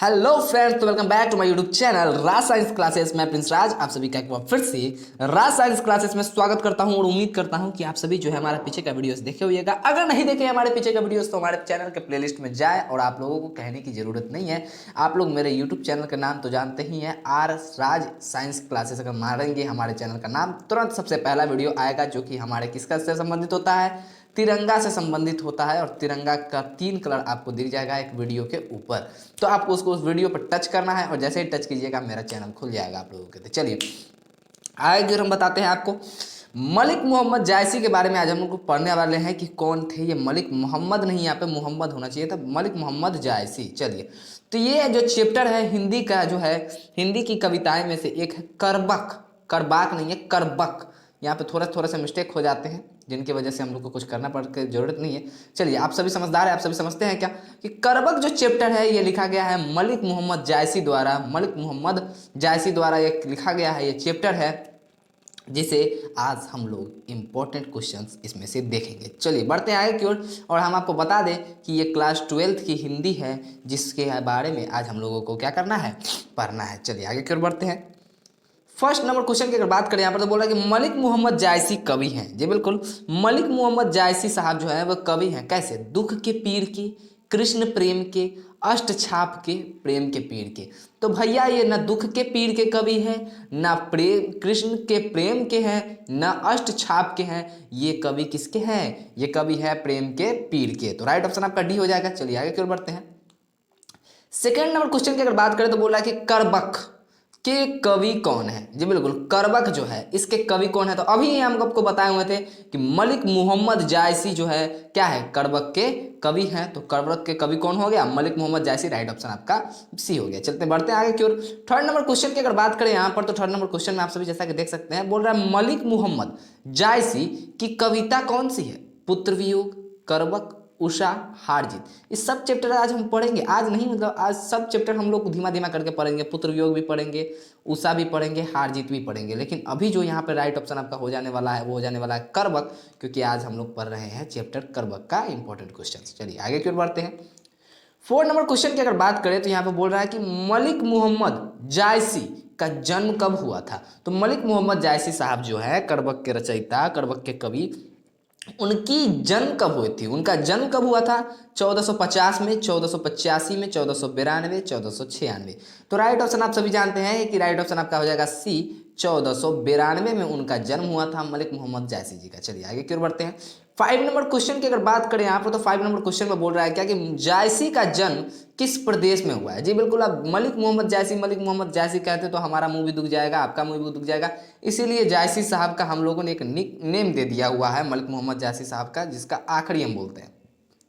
Hello friends, तो welcome back to my YouTube channel Raj Science Classes. मैं Prince Raj आप सभी का एक बार फिर से राज साइंस क्लासेस में स्वागत करता हूं और उम्मीद करता हूं कि आप सभी जो है हमारे पीछे का वीडियोस देखे होइएगा। अगर नहीं देखे हमारे पीछे का वीडियोस तो हमारे चैनल के प्लेलिस्ट में जाए और आप लोगों को कहने की जरूरत नहीं है। आप लोग मेरे यूट्यूब चैनल का नाम तो जानते ही हैं, आर राज साइंस क्लासेस। अगर मारेंगे हमारे चैनल का नाम तुरंत सबसे पहला वीडियो आएगा जो कि हमारे किसका से संबंधित होता है, तिरंगा से संबंधित होता है। और तिरंगा का 3 कलर आपको दिख जाएगा एक वीडियो के ऊपर, तो आपको उसको उस वीडियो पर टच करना है और जैसे ही टच कीजिएगा मेरा चैनल खुल जाएगा आप लोगों के। तो चलिए आगे हम बताते हैं आपको मलिक मोहम्मद जायसी के बारे में। आज हम लोग पढ़ने वाले हैं कि कौन थे ये मलिक मोहम्मद, नहीं यहाँ पे मोहम्मद होना चाहिए था, मलिक मोहम्मद जायसी। चलिए, तो ये जो चैप्टर है हिंदी का, जो है हिंदी की कविताएं में से एक है करबक। करबाक नहीं है, करबक। यहाँ पे थोड़ा थोड़ा सा मिस्टेक हो जाते हैं जिनकी वजह से हम लोग को कुछ करना पड़ के जरूरत नहीं है। चलिए, आप सभी समझदार हैं, आप सभी समझते हैं क्या कि करबक जो चैप्टर है ये लिखा गया है मलिक मोहम्मद जायसी द्वारा। मलिक मोहम्मद जायसी द्वारा ये लिखा गया है, ये चैप्टर है जिसे आज हम लोग इम्पोर्टेंट क्वेश्चंस इसमें से देखेंगे। चलिए बढ़ते हैं आगे की ओर, और हम आपको बता दें कि ये क्लास 12th की हिंदी है जिसके बारे में आज हम लोगों को क्या करना है, पढ़ना है। चलिए आगे की ओर बढ़ते हैं। फर्स्ट नंबर क्वेश्चन की अगर बात करें यहाँ पर, तो बोल रहा है कि मलिक मोहम्मद जायसी कवि हैं। जी बिल्कुल, मलिक मोहम्मद जायसी साहब जो है वह कवि हैं। कैसे? दुख के पीर के, कृष्ण प्रेम के, अष्ट छाप के, प्रेम के पीर के। तो भैया ये न दुख के पीर के कवि हैं, न प्रेम कृष्ण के प्रेम के हैं, न अष्ट छाप के हैं। ये कवि किसके हैं? ये कवि है प्रेम के पीर के। तो राइट ऑप्शन आपका डी हो जाएगा। चलिए आगे की ओर बढ़ते हैं। सेकेंड नंबर क्वेश्चन की अगर बात करें तो बोला कि करबक के कवि कौन है। जी बिल्कुल, करबक जो है इसके कवि कौन है। तो अभी हम आपको बताए हुए थे कि मलिक मोहम्मद जायसी जो है क्या है, करबक के कवि हैं। तो करबक के कवि कौन हो गया? मलिक मोहम्मद जायसी। राइट ऑप्शन आपका सी हो गया। चलते बढ़ते हैं आगे की ओर। थर्ड नंबर क्वेश्चन की अगर बात करें यहाँ पर, तो थर्ड नंबर क्वेश्चन में आप सभी जैसा कि देख सकते हैं, बोल रहा है मलिक मोहम्मद जायसी की कविता कौन सी है? पुत्र वियोग, करबक, उषा, हार जीत। इस सब चैप्टर आज हम पढ़ेंगे। आज नहीं मतलब आज सब चैप्टर हम लोग धीमा धीमा करके पढ़ेंगे। पुत्र वियोग भी पढ़ेंगे, उषा भी पढ़ेंगे, हार जीत भी पढ़ेंगे। लेकिन अभी जो यहाँ पे राइट ऑप्शन आपका हो जाने वाला है वो हो जाने वाला है करबक, क्योंकि आज हम लोग पढ़ रहे हैं चैप्टर करबक का इंपॉर्टेंट क्वेश्चन। चलिए आगे की ओर बढ़ते हैं। फोर्थ नंबर क्वेश्चन की अगर बात करें तो यहाँ पे बोल रहा है कि मलिक मोहम्मद जायसी का जन्म कब हुआ था। तो मलिक मोहम्मद जायसी साहब जो है करबक के रचयिता, करबक के कवि, उनकी जन्म कब हुई थी? उनका जन्म कब हुआ था? 1450 में, 1485 में, 1492, 1496। तो राइट ऑप्शन आप सभी जानते हैं कि राइट ऑप्शन आपका हो जाएगा सी, 1492 में उनका जन्म हुआ था मलिक मोहम्मद जायसी जी का। चलिए आगे की ओर बढ़ते हैं। 5 नंबर क्वेश्चन की अगर बात करें यहाँ पर, तो 5 नंबर क्वेश्चन में बोल रहा है क्या कि जायसी का जन्म किस प्रदेश में हुआ है। जी बिल्कुल, आप मलिक मोहम्मद जायसी कहते तो हमारा मुंह भी दुख जाएगा, आपका मुंह भी दुख जाएगा। इसीलिए जायसी साहब का हम लोगों ने एक निक नेम दे दिया हुआ है मलिक मोहम्मद जायसी साहब का, जिसका आखिरी हम बोलते हैं।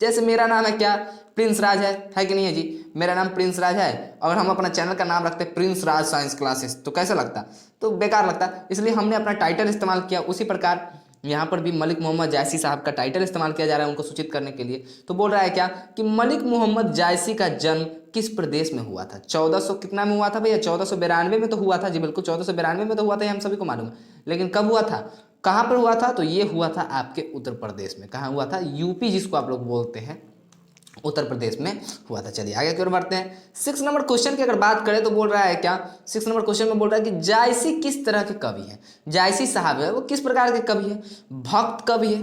जैसे मेरा नाम है क्या, प्रिंस राज है कि नहीं है जी? मेरा नाम प्रिंस राज है और हम अपना चैनल का नाम रखते प्रिंस राज साइंस क्लासेस, तो कैसा लगता? तो बेकार लगता। इसलिए हमने अपना टाइटल इस्तेमाल किया। उसी प्रकार यहाँ पर भी मलिक मोहम्मद जायसी साहब का टाइटल इस्तेमाल किया जा रहा है उनको सूचित करने के लिए। तो बोल रहा है क्या कि मलिक मोहम्मद जायसी का जन्म किस प्रदेश में हुआ था? 1400 कितना में हुआ था भैया? 1492 में तो हुआ था। जी बिल्कुल, 1492 में तो हुआ था, ये हम सभी को मालूम है। लेकिन कब हुआ था, कहाँ पर हुआ था? तो ये हुआ था आपके उत्तर प्रदेश में। कहाँ हुआ था? यूपी जिसको आप लोग बोलते हैं, उत्तर प्रदेश में हुआ था। चलिए आगे की ओर बढ़ते हैं। 6 नंबर क्वेश्चन की अगर बात करें तो बोल रहा है क्या, 6 नंबर क्वेश्चन में बोल रहा है कि जायसी किस तरह के कवि हैं। जायसी साहब है वो किस प्रकार के कवि है? भक्त कवि है,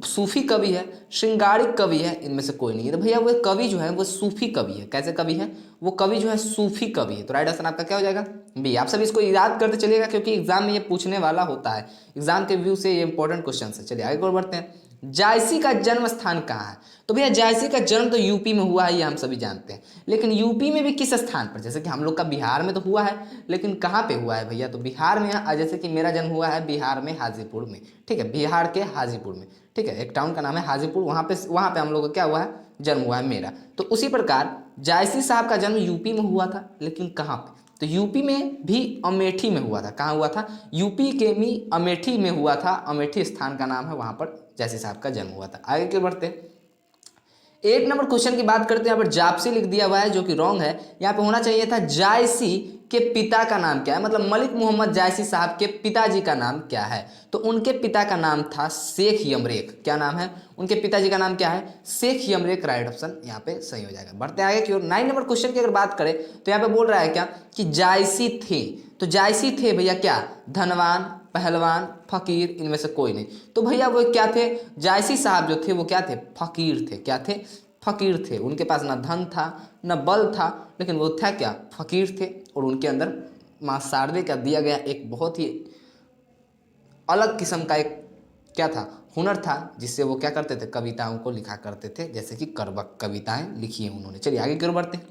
सूफी कवि है, श्रृंगारिक कवि है, इनमें से कोई नहीं है। तो भैया वो कवि जो है वो सूफी कवि है। कैसे कवि है? वो कवि जो है सूफी कवि है। तो राइट आंसर आपका क्या हो जाएगा? बी। आप सभी इसको याद करते चलिएगा क्योंकि एग्जाम में ये पूछने वाला होता है। एग्जाम के व्यू से ये इंपॉर्टेंट क्वेश्चन है। चलिए आगे और बढ़ते हैं। जायसी का जन्म स्थान कहाँ है? तो भैया जायसी का जन्म तो यूपी में हुआ है, ये हम सभी जानते हैं। लेकिन यूपी में भी किस स्थान पर? जैसे कि हम लोग का बिहार में तो हुआ है, लेकिन कहाँ पे हुआ है भैया? तो बिहार में, जैसे कि मेरा जन्म हुआ है बिहार में, हाजीपुर में। ठीक है, बिहार के हाजीपुर में। ठीक है, एक टाउन का नाम है हाजीपुर, वहाँ पे हम लोग का क्या हुआ है, जन्म हुआ है मेरा। तो उसी प्रकार जायसी साहब का जन्म यूपी में हुआ था, लेकिन कहाँ पे? तो यूपी में भी अमेठी में हुआ था। कहाँ हुआ था? यूपी के भी अमेठी में हुआ था। अमेठी स्थान का नाम है, वहाँ पर जायसी साहब का जन्म हुआ था। आगे क्यों बढ़ते हैं। 8 नंबर क्वेश्चन की बात करते हैं, यहाँ पर जापसी लिख दिया हुआ है जो कि रॉन्ग है। यहाँ पे होना चाहिए था जायसी के पिता का नाम क्या है, मतलब मलिक मोहम्मद जायसी साहब के पिताजी का नाम क्या है। तो उनके पिता का नाम था शेख यमरेक। क्या नाम है उनके पिताजी का, नाम क्या है, शेख यमरेक। राइट ऑप्शन यहाँ पे सही हो जाएगा। बढ़ते आगे की ओर। 9 नंबर क्वेश्चन की अगर बात करें तो यहाँ पे बोल रहा है क्या कि जायसी थे। तो जायसी थे भैया क्या, धनवान, पहलवान, फकीर, इनमें से कोई नहीं। तो भैया वो क्या थे, जायसी साहब जो थे वो क्या थे, फकीर थे। क्या थे, फकीर थे। उनके पास ना धन था न बल था, लेकिन वो था क्या, फकीर थे। और उनके अंदर माँ शारदे का दिया गया एक बहुत ही अलग किस्म का एक क्या था, हुनर था, जिससे वो क्या करते थे, कविताओं को लिखा करते थे, जैसे कि करबक कविताएं लिखी है उन्होंने। चलिए आगे की ओर बढ़ते हैं।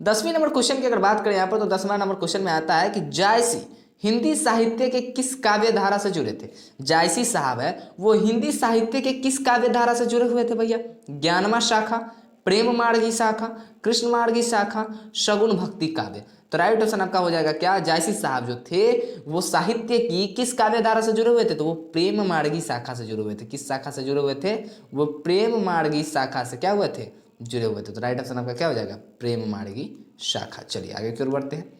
10वीं नंबर क्वेश्चन की अगर बात करें यहाँ पर, तो 10वां नंबर क्वेश्चन में आता है कि जायसी हिंदी साहित्य के किस काव्य धारा से जुड़े थे। जायसी साहब है वो हिंदी साहित्य के किस काव्य धारा से जुड़े हुए थे भैया, ज्ञानमा शाखा, प्रेम मार्गी शाखा, कृष्ण मार्गी शाखा, शगुन भक्ति काव्य। तो राइट ऑप्शन आपका हो जाएगा क्या, जायसी साहब जो थे वो साहित्य की किस काव्य धारा से जुड़े हुए थे, तो वो प्रेम मार्गी शाखा से जुड़े हुए थे। किस शाखा से जुड़े हुए थे, वो प्रेम मार्गी शाखा से क्या हुए थे, जुड़े हुए थे। तो राइट ऑप्शन आपका क्या हो जाएगा, प्रेम मार्गी शाखा। चलिए आगे की ओर बढ़ते हैं।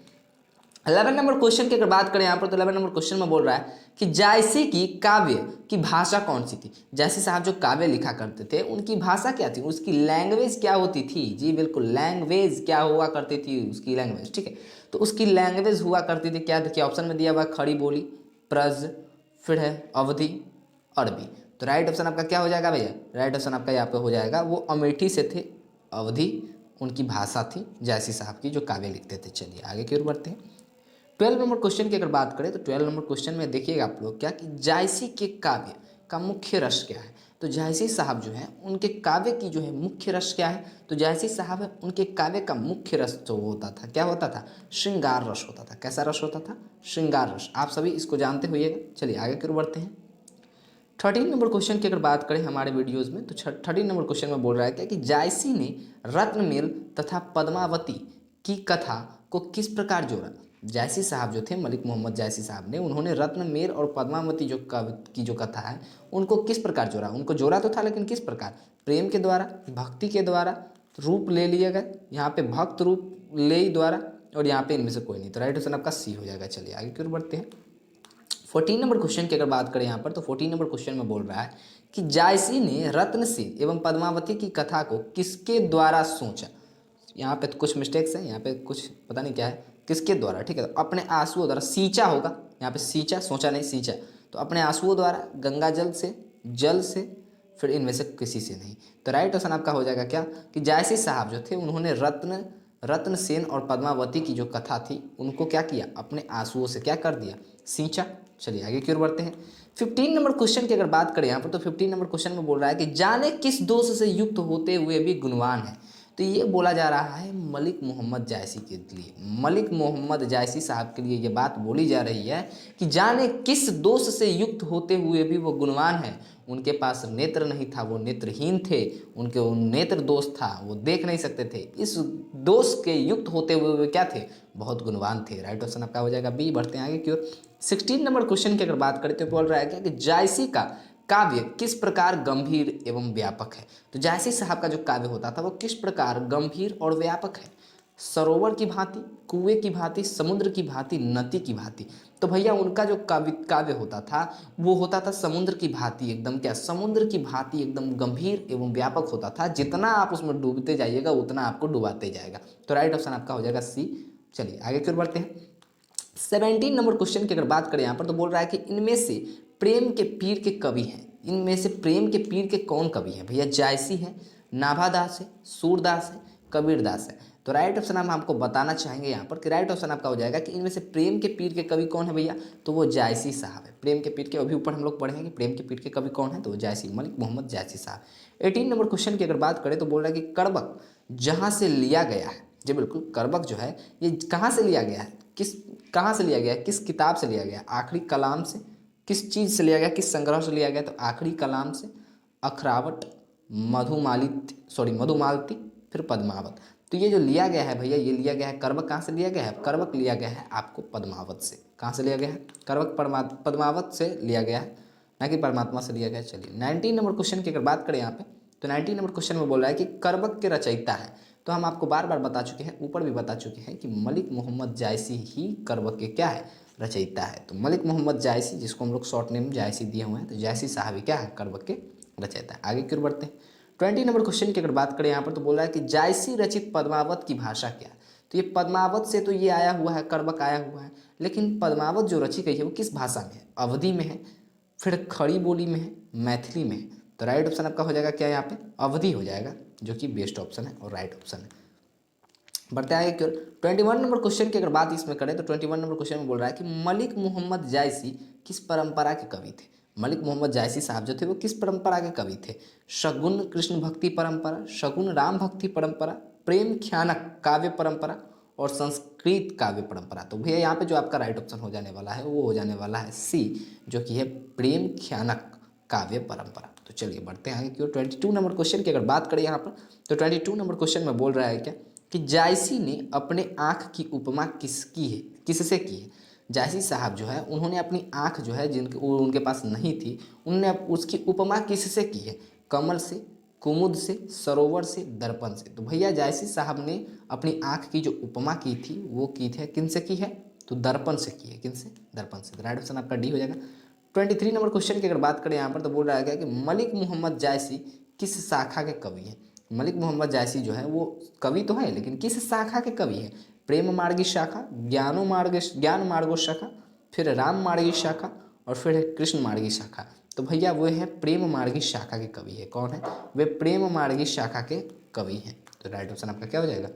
11 नंबर क्वेश्चन की अगर बात करें यहाँ पर, तो 11 नंबर क्वेश्चन में बोल रहा है कि जायसी की काव्य की भाषा कौन सी थी। जायसी साहब जो काव्य लिखा करते थे उनकी भाषा क्या थी, उसकी लैंग्वेज क्या होती थी, जी बिल्कुल, लैंग्वेज क्या हुआ करती थी, उसकी लैंग्वेज। ठीक है, तो उसकी लैंग्वेज हुआ करती थी क्या, देखिए ऑप्शन में दिया हुआ खड़ी बोली, ब्रज, फिर है अवधि, अरबी। तो राइट ऑप्शन आपका क्या हो जाएगा भैया, राइट ऑप्शन आपका यहाँ पे हो जाएगा वो अमेठी से थे, अवधि उनकी भाषा थी जायसी साहब की जो काव्य लिखते थे। चलिए आगे की ओर बढ़ते हैं। 12 नंबर क्वेश्चन की अगर बात करें तो 12 नंबर क्वेश्चन में देखिएगा आप लोग क्या कि जायसी के काव्य का मुख्य रस क्या है। तो जायसी साहब जो है उनके काव्य की जो है मुख्य रस क्या है, तो जायसी साहब है उनके काव्य का मुख्य रस जो होता था क्या होता था, श्रृंगार रस होता था। कैसा रस होता था, श्रृंगार रस। आप सभी इसको जानते होइएगा। चलिए आगे की ओर बढ़ते हैं। 13 नंबर क्वेश्चन की अगर बात करें हमारे वीडियोस में, तो 13 नंबर क्वेश्चन में बोल रहा है क्या कि जायसी ने रत्नमेल तथा पद्मावती की कथा को किस प्रकार जोड़ा। जायसी साहब जो थे, मलिक मोहम्मद जायसी साहब ने, उन्होंने रत्नमेल और पद्मावती जो की जो कथा है उनको किस प्रकार जोड़ा। उनको जोड़ा तो था, लेकिन किस प्रकार, प्रेम के द्वारा, भक्ति के द्वारा, रूप ले लिया गया यहाँ पे, भक्त रूप ले द्वारा, और यहाँ पे इनमें से कोई नहीं। तो राइट ऑप्शन आपका सी हो जाएगा। चलिए आगे की ओर बढ़ते हैं। 14 नंबर क्वेश्चन की अगर बात करें यहाँ पर, तो 14 नंबर क्वेश्चन में बोल रहा है कि जायसी ने रत्नसेन एवं पद्मावती की कथा को किसके द्वारा सोचा। यहाँ पे तो कुछ मिस्टेक्स हैं, यहाँ पे कुछ पता नहीं क्या है, किसके द्वारा, ठीक है, तो अपने आंसुओं द्वारा, सींचा होगा यहाँ पे, सींचा, सोचा नहीं, सींचा। तो अपने आंसुओं द्वारा, गंगा जल से, फिर इनमें से किसी से नहीं। तो राइट ऑप्शन आपका हो जाएगा क्या कि जायसी साहब जो थे उन्होंने रत्नसेन और पद्मावती की जो कथा थी उनको क्या किया, अपने आंसुओं से क्या कर दिया, सींचा। चलिए आगे की ओर बढ़ते हैं। 15 नंबर क्वेश्चन की अगर बात करें यहाँ पर, तो 15 नंबर क्वेश्चन में बोल रहा है कि जाने किस दोष से युक्त होते हुए भी गुणवान है। तो ये बोला जा रहा है मलिक मोहम्मद जायसी के लिए, मलिक मोहम्मद जायसी साहब के लिए ये बात बोली जा रही है कि जाने किस दोष से युक्त होते हुए भी वो गुणवान है। उनके पास नेत्र नहीं था, वो नेत्रहीन थे, उनके नेत्र दोष था, वो देख नहीं सकते थे। इस दोष के युक्त होते हुए वे क्या थे, बहुत गुणवान थे। राइट ऑप्शन आपका हो जाएगा बी। बढ़ते हैं आगे की ओर। 16 नंबर क्वेश्चन की अगर बात करें तो बोल रहा है क्या कि जायसी का काव्य किस प्रकार गंभीर एवं व्यापक है। तो जायसी साहब का जो काव्य होता था वो किस प्रकार गंभीर और व्यापक है, सरोवर की भांति, कुएं की भांति, समुद्र की भांति, नदी की भांति। तो भैया उनका जो काव्य होता था वो होता था समुद्र की भांति, एकदम क्या, समुद्र की भांति एकदम गंभीर एवं व्यापक होता था। जितना आप उसमें डूबते जाइएगा उतना आपको डुबाते जाएगा। तो राइट ऑप्शन आपका हो जाएगा सी। चलिए आगे की ओर बढ़ते हैं। 17 नंबर क्वेश्चन की अगर बात करें यहाँ पर, तो बोल रहा है कि इनमें से प्रेम के पीर के कवि हैं। इनमें से प्रेम के पीर के कौन कवि हैं भैया, जायसी है, नाभादास है, सूरदास है, कबीरदास है। तो राइट ऑप्शन हम आपको बताना चाहेंगे यहाँ पर कि राइट ऑप्शन आपका हो जाएगा कि इनमें से प्रेम के पीर के कवि कौन है भैया, तो वो जायसी साहब है। प्रेम के पीर के, अभी ऊपर हम लोग पढ़ेंगे प्रेम के पीर के कवि कौन है, तो वो जायसी, मलिक मोहम्मद जायसी साहब। 18 नंबर क्वेश्चन की अगर बात करें तो बोल रहा है कि करबक जहाँ से लिया गया है, जी बिल्कुल, करबक जो है ये कहाँ से लिया गया है, कहाँ से लिया गया, किस किताब से लिया गया, आखिरी कलाम से, किस चीज़ से लिया गया, किस संग्रह से लिया गया, तो आखिरी कलाम से, अखरावट, मधुमालती, फिर पद्मावत। तो ये जो लिया गया है भैया, ये लिया गया है करबक, कहाँ से लिया गया है, करबक लिया गया है आपको पद्मावत से। कहाँ से लिया गया है, करबक पद्मावत से लिया गया है, ना कि परमात्मा से लिया गया है। चलिए 19 नंबर क्वेश्चन की अगर बात करें यहाँ पे, तो 19 नंबर क्वेश्चन में बोल रहा है कि करबक के रचयिता है। तो हम आपको बार बार बता चुके हैं, ऊपर भी बता चुके हैं कि मलिक मोहम्मद जायसी ही करबक के क्या है, रचयिता है। तो मलिक मोहम्मद जायसी, जिसको हम लोग शॉर्ट नेम जायसी दिए हुए हैं, तो जायसी साहब ही क्या है, करबक के रचयिता है। आगे क्यों बढ़ते हैं। 20 नंबर क्वेश्चन की अगर बात करें यहाँ पर, तो बोल रहा है कि जायसी रचित पद्मावत की भाषा क्या है। तो ये पद्मावत से तो ये आया हुआ है, करबक आया हुआ है, लेकिन पद्मावत जो रची गई है वो किस भाषा में है, अवधी में है, फिर खड़ी बोली में है, मैथिली में है। तो राइट ऑप्शन आपका हो जाएगा क्या, यहाँ पे अवधी हो जाएगा, जो कि बेस्ट ऑप्शन है और राइट ऑप्शन है। बढ़ते आगे क्यों। 21 नंबर क्वेश्चन की अगर बात इसमें करें, तो 21 नंबर क्वेश्चन में बोल रहा है कि मलिक मोहम्मद जायसी किस परंपरा के कवि थे। मलिक मोहम्मद जायसी साहब जो थे वो किस परंपरा के कवि थे। शगुन कृष्ण भक्ति परंपरा, शगुन राम भक्ति परंपरा, प्रेम ख्यानक काव्य परंपरा और संस्कृत काव्य परंपरा। तो भैया यहाँ पे जो आपका राइट ऑप्शन हो जाने वाला है वो हो जाने वाला है सी, जो कि है प्रेम ख्यानक काव्य परंपरा। तो चलिए बढ़ते हैं आगे क्यों। 22 नंबर क्वेश्चन की अगर बात करें यहाँ पर, तो 22 नंबर क्वेश्चन में बोल रहा है क्या कि जायसी ने अपने आँख की उपमा किसकी है, किससे की है। जायसी साहब जो है उन्होंने अपनी आँख जो है जिनके उनके पास नहीं थी, उन्होंने उसकी उपमा किससे की है, कमल से, कुमुद से, सरोवर से, दर्पण से। तो भैया जायसी साहब ने अपनी आँख की जो उपमा की थी वो की थी किनसे की है, तो दर्पण से की है। किनसे, दर्पण से। तो राइट ऑप्शन आपका डी हो जाएगा। 23 नंबर क्वेश्चन की अगर बात करें यहाँ पर, तो बोल रहा है क्या कि मलिक मोहम्मद जायसी किस शाखा के कवि हैं। मलिक मोहम्मद जायसी जो है वो कवि तो है, लेकिन किस शाखा के कवि हैं। प्रेम मार्गी शाखा, ज्ञान मार्गो शाखा, फिर राम मार्गी शाखा और फिर है कृष्ण मार्गी शाखा। तो भैया वो है प्रेम मार्गी शाखा के कवि है। कौन है वे, प्रेम मार्गी शाखा के कवि हैं। तो राइट ऑप्शन आपका क्या हो जाएगा,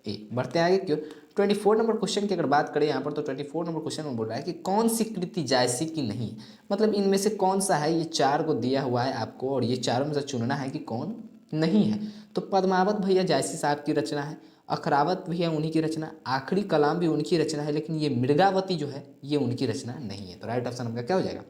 ए। बढ़ते आगे क्यों। 24 नंबर क्वेश्चन की अगर बात करें यहाँ पर, तो 24 नंबर क्वेश्चन में बोल रहा है कि कौन सी कृति जायसी की नहीं, मतलब इनमें से कौन सा है। ये चार को दिया हुआ है आपको और ये चारों में से चुनना है कि कौन नहीं है। तो पद्मावत भैया जायसी साहब की रचना है, अखरावत भैया उन्हीं की रचना, आखिरी कलाम भी उनकी रचना है, लेकिन ये मृगावती जो है ये उनकी रचना नहीं है। तो राइट ऑप्शन आपका क्या हो जाएगा,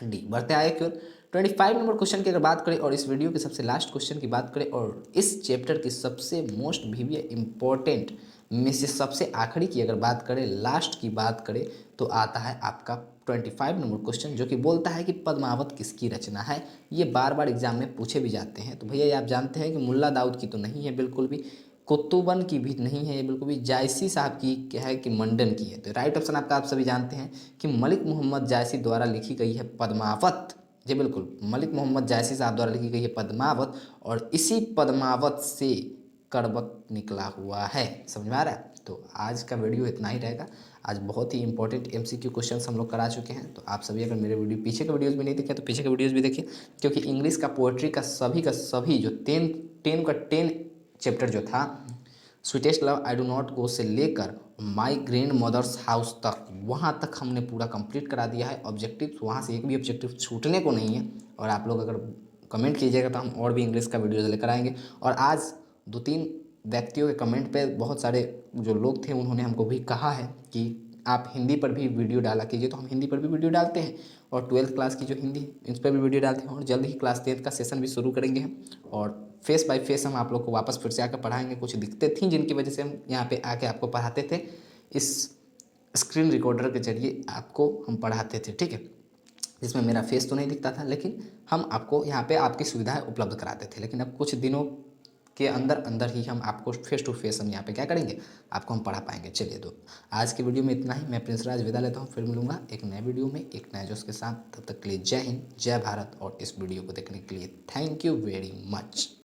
डी। बढ़ते आए क्यों। 25 नंबर क्वेश्चन की अगर बात करें और इस वीडियो के सबसे लास्ट क्वेश्चन की बात करें और इस चैप्टर की सबसे मोस्ट भी इम्पोर्टेंट में से सबसे आखिरी की अगर बात करें, लास्ट की बात करें, तो आता है आपका 25 नंबर क्वेश्चन, जो कि बोलता है कि पद्मावत किसकी रचना है। ये बार बार एग्जाम में पूछे भी जाते हैं। तो भैया ये आप जानते हैं कि मुल्ला दाऊद की तो नहीं है बिल्कुल भी, कुतुबन की भी नहीं है ये बिल्कुल भी, जायसी साहब की क्या है कि मंडन की है। तो राइट ऑप्शन आपका आप सभी जानते हैं कि मलिक मोहम्मद जायसी द्वारा लिखी गई है पद्मावत। जी बिल्कुल, मलिक मोहम्मद जायसी साहब द्वारा लिखी गई है पद्मावत, और इसी पद्मावत से करबक निकला हुआ है। समझ में आ रहा है। तो आज का वीडियो इतना ही रहेगा। आज बहुत ही इंपॉर्टेंट MCQ क्वेश्चन हम लोग करा चुके हैं। तो आप सभी अगर मेरे वीडियो पीछे का वीडियोज़ भी नहीं देखे तो पीछे का वीडियोज़ भी देखिए, क्योंकि इंग्लिश का पोएट्री का सभी जो 10 चैप्टर जो था, sweetest love I do not go से लेकर माई ग्रैंड मदर्स हाउस तक, वहाँ तक हमने पूरा कंप्लीट करा दिया है। ऑब्जेक्टिव वहाँ से एक भी ऑब्जेक्टिव छूटने को नहीं है। और आप लोग अगर कमेंट कीजिएगा तो हम और भी इंग्लिश का वीडियो लेकर आएंगे। और आज 2-3 व्यक्तियों के कमेंट पे बहुत सारे जो लोग थे उन्होंने हमको भी कहा है कि आप हिंदी पर भी वीडियो डाला कीजिए। तो हम हिंदी पर भी वीडियो डालते हैं और 12th क्लास की जो हिंदी इस पर भी वीडियो डालते हैं, और जल्द ही क्लास 10th का सेशन भी शुरू करेंगे हम। और फेस बाय फेस हम आप लोग को वापस फिर से आकर पढ़ाएंगे। कुछ दिक्कतें थी जिनकी वजह से हम यहाँ पे आके आपको पढ़ाते थे, इस स्क्रीन रिकॉर्डर के जरिए आपको हम पढ़ाते थे, ठीक है, जिसमें मेरा फेस तो नहीं दिखता था, लेकिन हम आपको यहाँ पे आपकी सुविधाएं उपलब्ध कराते थे। लेकिन अब कुछ दिनों के अंदर अंदर ही हम आपको फेस टू फेस हम यहाँ पे क्या करेंगे, आपको हम पढ़ा पाएंगे। चलिए तो आज की वीडियो में इतना ही। मैं प्रिंस राज विदा लेता हूँ, फिर मिलूंगा एक नए वीडियो में एक नए जोश के साथ। तब तक के लिए जय हिंद, जय भारत, और इस वीडियो को देखने के लिए थैंक यू वेरी मच।